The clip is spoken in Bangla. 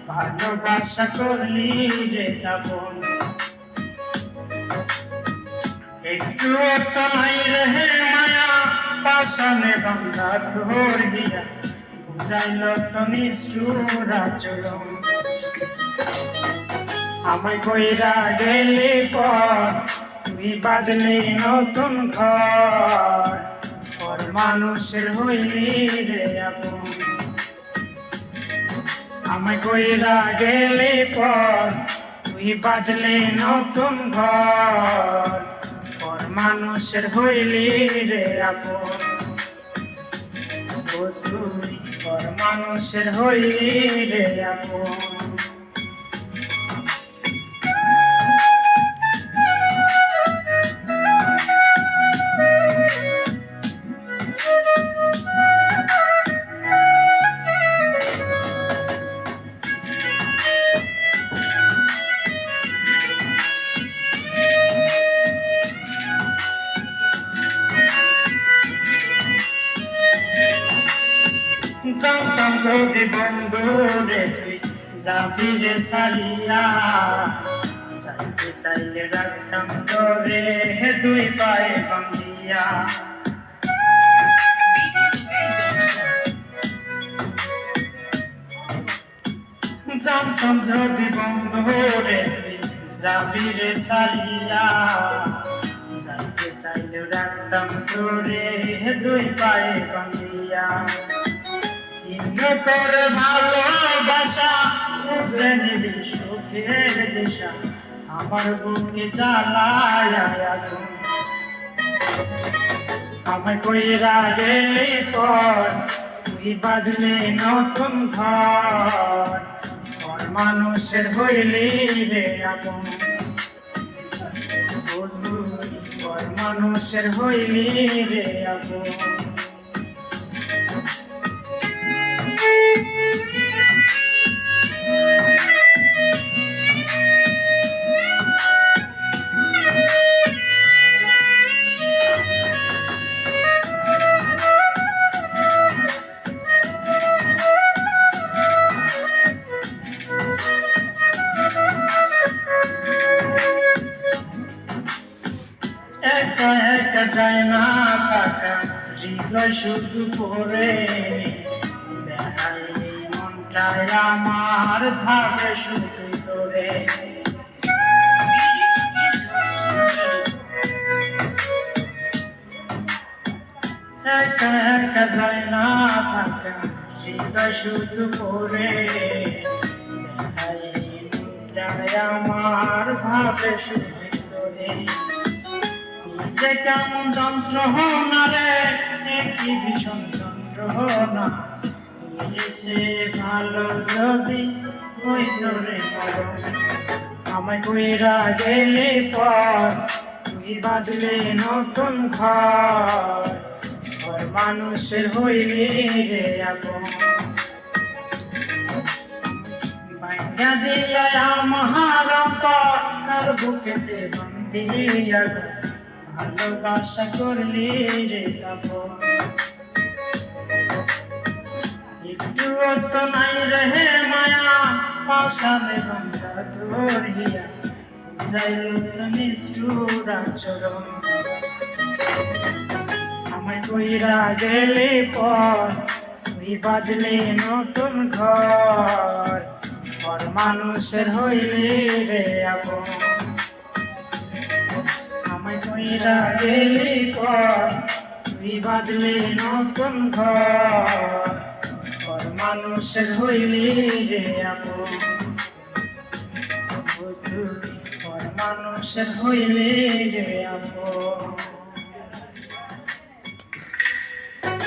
ভালোবাসা করলি রে দাপন একটু তো নাই রে মায়া পাশানে বান্ধা তোর হিয়া বুঝাইল তো নিষ্ঠুর আচরণ আমায় কইরা গেলি পর তুই বাদলি নতুন ঘর পর মানুষের হইলি রে আপন আমায় কইরা গেলি পর তুই বাদলি নতুন ঘর পর মানুষের হইলি রে আপন ও তুই পর মানুষের হইলি রে আপন জানতাম যদি বন্ধু রে তুই যাবি রে সারিয়া চাইতে চাইলে রাখতাম তোরে দুই পায়ে বান্ধিয়া জানতাম যদি বন্ধু রে তুই যাবি রে সারিয়া চাইতে চাইলে রাখতাম তোরে দুই পায়ে বান্ধিয়া তোর ভালোবাসা বুঝে নিবি সুখের দিশা আমার বুকে জ্বালায় আগুন আমায় কইরা গেলি পর তুই বাঁধলি নতুন ঘর পর মানুষের হইলি রে আপন পর মানুষের হইলি রে আপন একা একা যায় না থাকা হৃদয় শুধু পড়ে দেখাই মনটায় আমার ভাবে শুধু তোরে একা একা যায় না থাকা হৃদয় শুধু পড়ে দেখাই মনটায় আমার ভাবে শুধু তোরে যে কেমন যন্ত্রণা রে কি ভীষণ যন্ত্রণা হয়েছে ভালো যদি হইত রে আমায় কইরা গেলি পর তুই বাঁধলি নতুন ঘর ঘর মানুষের হইলি রে আপন ভাঙ্গা দিয়া আমার কার বুকেতে বান্ধিয়া ভালোবাসা করলি রে তাপন একটু তো নাই রে মায়া পাশানে বান্ধা তোর হিয়া বুঝাইল তো নিষ্ঠুর আচরণ আমায় কইরা গেলি পর তুই বাঁধলি নতুন ঘর পর মানুষের হইলি রে আপন আমায় কইরা গেলি পর তুই বাঁধলি নতুন ঘর পর মানুষের হইলি রে আপন পর মানুষের হইলি রে আপন।